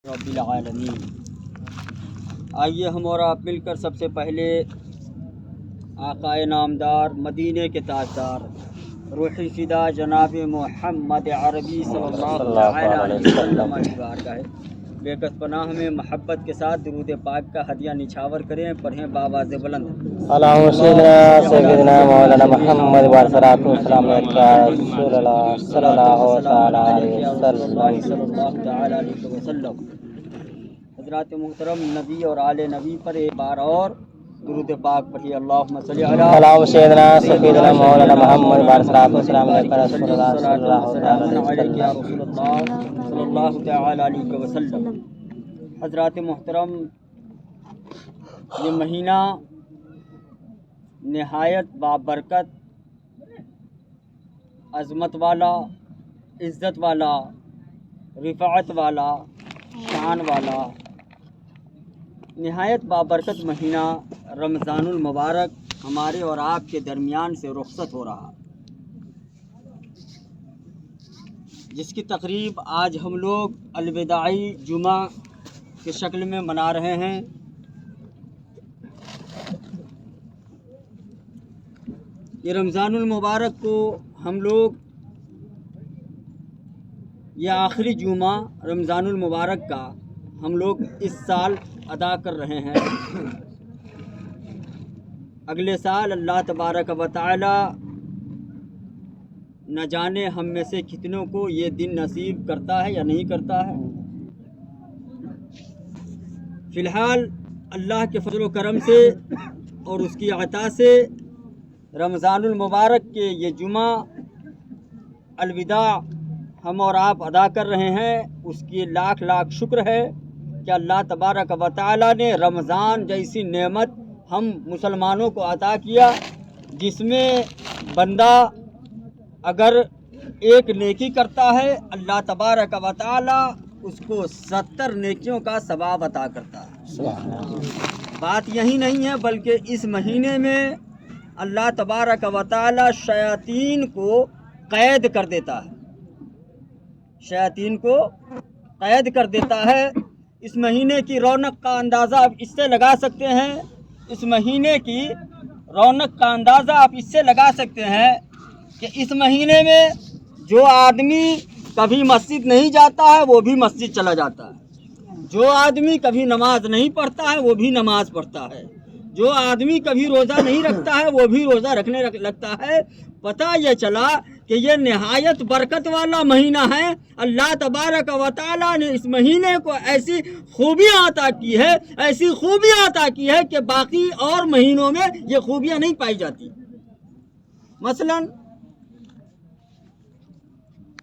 رب العالمین۔ آئیے ہم اور آپ مل کر سب سے پہلے آقائے نامدار، مدینے کے تاجدار، روحی فدا جناب محمد عربی صلی اللہ علیہ وسلم کی بارگاہ بے کس پناہ میں محبت کے ساتھ درود پاک کا ہدیہ نچھاور کریں، پڑھیں بآواز بلند۔ اللہم سیدنا مولانا محمد والصلاۃ والسلام علیہ رسول اللہ صلی اللہ تعالی علیہ وسلم۔ حضرات محترم، نبی اور آل نبی پر ایک بار اور درود پاک پڑھیے۔ اللہم صلی اللہم سیدنا مولانا محمد والصلاۃ والسلام علیہ رسول اللہ صلی اللہ تعالی علیہ وسلم۔ حضرات محترم، یہ مہینہ نہایت بابرکت، عظمت والا، عزت والا، رفعت والا، شان والا، نہایت بابرکت مہینہ رمضان المبارک ہمارے اور آپ کے درمیان سے رخصت ہو رہا، جس کی تقریب آج ہم لوگ الوداعی جمعہ کی شکل میں منا رہے ہیں۔ یہ رمضان المبارک کو ہم لوگ، یہ آخری جمعہ رمضان المبارک کا ہم لوگ اس سال ادا کر رہے ہیں۔ اگلے سال اللہ تبارک و تعالی نہ جانے ہم میں سے کتنوں کو یہ دن نصیب کرتا ہے یا نہیں کرتا ہے۔ فی الحال اللہ کے فضل و کرم سے اور اس کی عطا سے رمضان المبارک کے یہ جمعہ الوداع ہم اور آپ ادا کر رہے ہیں۔ اس کی لاکھ لاکھ شکر ہے کہ اللہ تبارک و تعالی نے رمضان جیسی نعمت ہم مسلمانوں کو عطا کیا، جس میں بندہ اگر ایک نیکی کرتا ہے اللہ تبارک و تعالی اس کو 70 نیکیوں کا ثواب عطا کرتا ہے۔ بات یہی نہیں ہے، بلکہ اس مہینے میں اللہ تبارک و تعالی شیاطین کو قید کر دیتا ہے، شیاطین کو قید کر دیتا ہے۔ اس مہینے کی رونق کا اندازہ آپ اس سے لگا سکتے ہیں، اس مہینے کی رونق کا اندازہ آپ اس سے لگا سکتے ہیں کہ اس مہینے میں جو آدمی کبھی مسجد نہیں جاتا ہے وہ بھی مسجد چلا جاتا ہے، جو آدمی کبھی نماز نہیں پڑھتا ہے وہ بھی نماز پڑھتا ہے، جو آدمی کبھی روزہ نہیں رکھتا ہے وہ بھی روزہ رکھنے لگتا ہے۔ پتہ یہ چلا کہ یہ نہایت برکت والا مہینہ ہے۔ اللہ تبارک و تعالیٰ نے اس مہینے کو ایسی خوبیاں عطا کی ہے، ایسی خوبیاں عطا کی ہے کہ باقی اور مہینوں میں یہ خوبیاں نہیں پائی جاتی۔ مثلا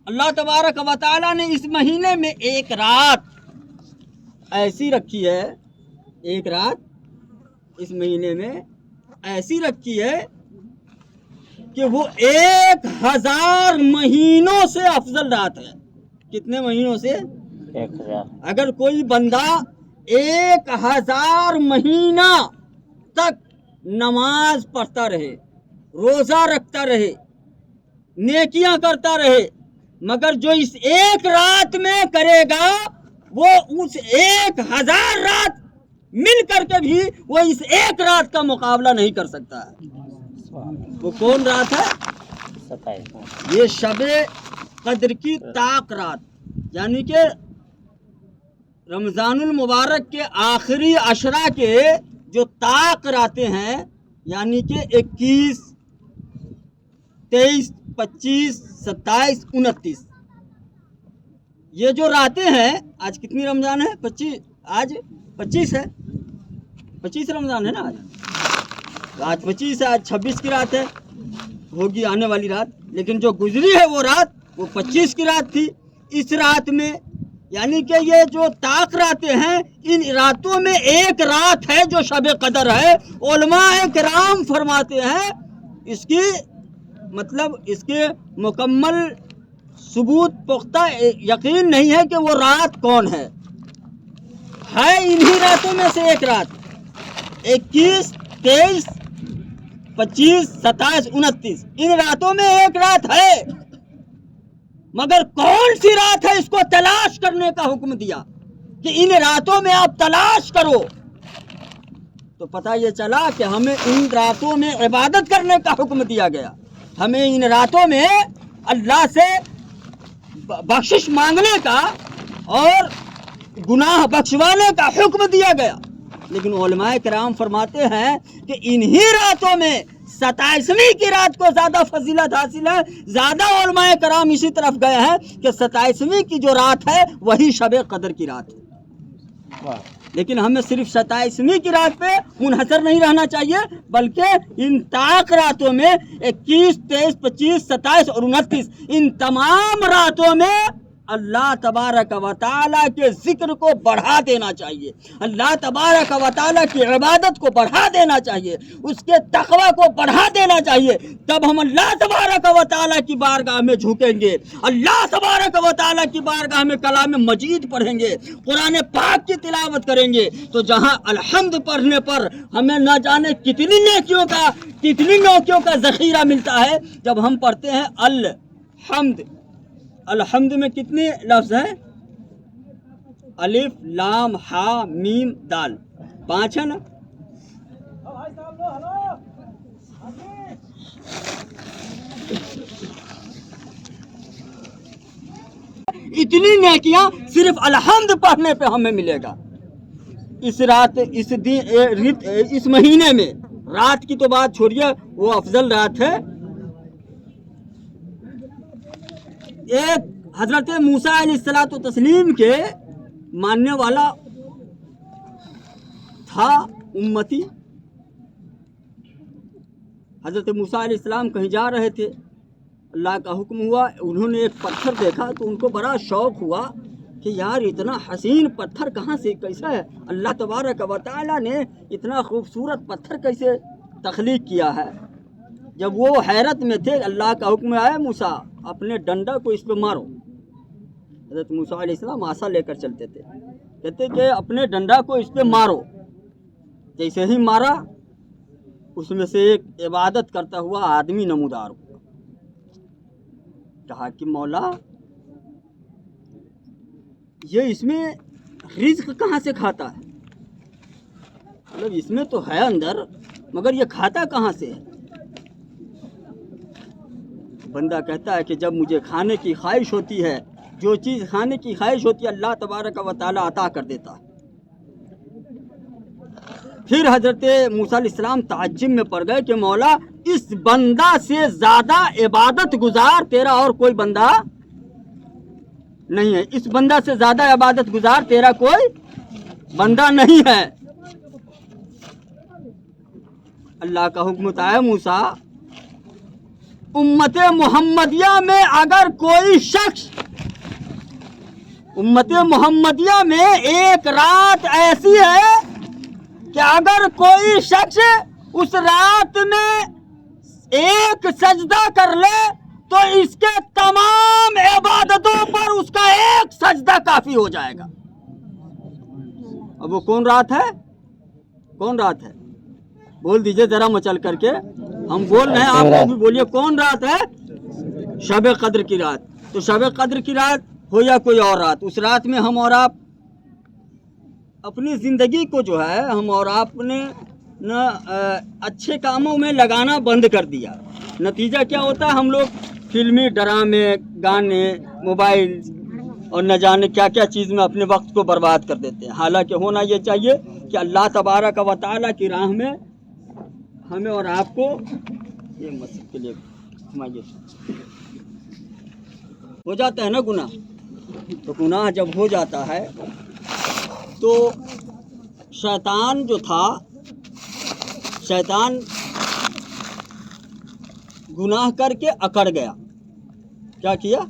اللہ تبارک و تعالیٰ نے اس مہینے میں ایک رات ایسی رکھی ہے، ایک رات اس مہینے میں ایسی رکھی ہے کہ وہ 1000 مہینوں سے افضل رات ہے۔ کتنے مہینوں سے؟ 1000۔ اگر کوئی بندہ 1000 مہینہ تک نماز پڑھتا رہے، روزہ رکھتا رہے، نیکیاں کرتا رہے، مگر جو اس ایک رات میں کرے گا وہ اس 1000 رات مل کر کے بھی وہ اس ایک رات کا مقابلہ نہیں کر سکتا ہے۔ وہ کون رات ہے؟ 27۔ یہ شب قدر کی طاق رات، یعنی کہ رمضان المبارک کے آخری عشرہ کے جو طاق راتیں ہیں، یعنی کہ 21، 23، 25، 27، 29، یہ جو راتیں ہیں، آج کتنی رمضان ہے؟ 25، آج 25 ہے، 25 رمضان ہے نا آج 25 ہے، آج 26 کی رات ہے، ہوگی آنے والی رات، لیکن جو گزری ہے وہ رات وہ 25 کی رات تھی۔ اس رات میں یعنی کہ یہ جو طاق راتیں ہیں، ان راتوں میں ایک رات ہے جو شب قدر ہے۔ علماء کرام فرماتے ہیں اس کی مطلب اس کے مکمل ثبوت پختہ یقین نہیں ہے کہ وہ رات کون ہے انہی راتوں میں سے ایک رات، 21، 23، 25، 27، 29، ان راتوں میں ایک رات ہے، مگر کون سی رات ہے اس کو تلاش کرنے کا حکم دیا کہ ان راتوں میں آپ تلاش کرو، تو پتہ یہ چلا کہ ہمیں ان راتوں میں عبادت کرنے کا حکم دیا گیا، ہمیں ان راتوں میں اللہ سے بخشش مانگنے کا اور گناہ بخشوانے کا حکم دیا گیا۔ لیکن علماء کرام فرماتے ہیں کہ انہی راتوں میں 27ویں کی رات کو زیادہ فضیلت حاصل ہے۔ زیادہ علماء کرام اسی طرف گئے ہیں کہ 27ویں کی جو رات ہے وہی شب قدر کی رات ہے۔ لیکن ہمیں صرف 27ویں کی رات پہ منحصر نہیں رہنا چاہیے، بلکہ ان طاق راتوں میں 21، 23، 25، 27 اور 29 ان تمام راتوں میں اللہ تبارک و تعالیٰ کے ذکر کو بڑھا دینا چاہیے، اللہ تبارک و تعالیٰ کی عبادت کو بڑھا دینا چاہیے، اس کے تقوی کو بڑھا دینا چاہیے۔ تب ہم اللہ تبارک و تعالیٰ کی بارگاہ میں جھکیں گے، اللہ تبارک و تعالیٰ کی بارگاہ میں کلام مجید پڑھیں گے، قرآن پاک کی تلاوت کریں گے، تو جہاں الحمد پڑھنے پر ہمیں نہ جانے کتنی نیکیوں کا ذخیرہ ملتا ہے۔ جب ہم پڑھتے ہیں الحمد، الحمد میں کتنے لفظ ہیں؟ الف لام ہا میم دال، 5 ہے نا؟ اتنی نیکیاں صرف الحمد پڑھنے پہ ہمیں ملے گا۔ اس رات، اس دن، اس مہینے میں، رات کی تو بات چھوڑیے، وہ افضل رات ہے۔ ایک حضرت موسیٰ علیہ الصلوۃ والتسلیم کے ماننے والا تھا امتی۔ حضرت موسیٰ علیہ السلام کہیں جا رہے تھے، اللہ کا حکم ہوا، انہوں نے ایک پتھر دیکھا تو ان کو بڑا شوق ہوا کہ یار اتنا حسین پتھر کہاں سے، کیسا ہے؟ اللہ تبارک و تعالیٰ نے اتنا خوبصورت پتھر کیسے تخلیق کیا ہے؟ جب وہ حیرت میں تھے، اللہ کا حکم آیا موسیٰ اپنے ڈنڈا کو اس پہ مارو۔ حضرت موسیٰ علیہ السلام عصا لے کر چلتے تھے، کہتے کہ اپنے ڈنڈا کو اس پہ مارو۔ جیسے ہی مارا، اس میں سے ایک عبادت کرتا ہوا آدمی نمودار ہوا۔ کہا کہ مولا، یہ اس میں رزق کہاں سے کھاتا ہے؟ مطلب اس میں تو ہے اندر، مگر یہ کھاتا کہاں سے ہے؟ بندہ کہتا ہے کہ جب مجھے کھانے کی خواہش ہوتی ہے، جو چیز کھانے کی خواہش ہوتی ہے اللہ تبارک و تعالیٰ عطا کر دیتا ہے۔ پھر حضرت موسیٰ علیہ السلام تعجب میں پڑ گئے کہ مولا، اس بندہ سے زیادہ عبادت گزار تیرا اور کوئی بندہ نہیں ہے، اس بندہ سے زیادہ عبادت گزار تیرا کوئی بندہ نہیں ہے۔ اللہ کا حکم آیا موسیٰ، امت محمدیہ میں اگر کوئی شخص، امت محمدیہ میں ایک رات ایسی ہے کہ اگر کوئی شخص اس رات میں ایک سجدہ کر لے تو اس کے تمام عبادتوں پر اس کا ایک سجدہ کافی ہو جائے گا۔ اب وہ کون رات ہے؟ کون رات ہے؟ بول دیجئے ذرا مچل کر کے، ہم بول رہے ہیں، آپ کو بھی بولیے کون رات ہے؟ شب قدر کی رات۔ تو شب قدر کی رات ہو یا کوئی اور رات، اس رات میں ہم اور آپ اپنی زندگی کو جو ہے ہم اور آپ نے اچھے کاموں میں لگانا بند کر دیا۔ نتیجہ کیا ہوتا ہے؟ ہم لوگ فلمی ڈرامے، گانے، موبائل اور نہ جانے کیا کیا چیز میں اپنے وقت کو برباد کر دیتے ہیں۔ حالانکہ ہونا یہ چاہیے کہ اللہ تبارک و تعالیٰ کی راہ میں ہمیں اور آپ کو، یہ مسجد کے لیے ہو جاتا ہے نا گناہ، تو گناہ جب ہو جاتا ہے تو شیطان جو تھا، شیطان گناہ کر کے اکڑ گیا۔ کیا کیا؟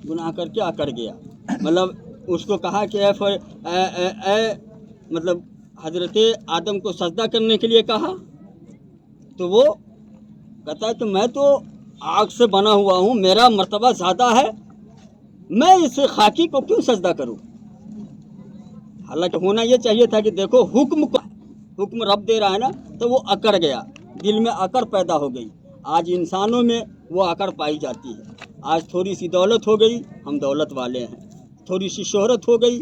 گناہ کر کے اکڑ گیا۔ مطلب اس کو کہا کہ اے مطلب حضرت آدم کو سجدہ کرنے کے لیے کہا، تو وہ کہتا ہے کہ میں تو آگ سے بنا ہوا ہوں، میرا مرتبہ زیادہ ہے، میں اس خاکی کو کیوں سجدہ کروں؟ حالانکہ ہونا یہ چاہیے تھا کہ دیکھو حکم رب دے رہا ہے نا، تو وہ اکڑ گیا، دل میں اکڑ پیدا ہو گئی۔ آج انسانوں میں وہ اکڑ پائی جاتی ہے۔ آج تھوڑی سی دولت ہو گئی، ہم دولت والے ہیں، تھوڑی سی شہرت ہو گئی،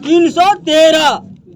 313।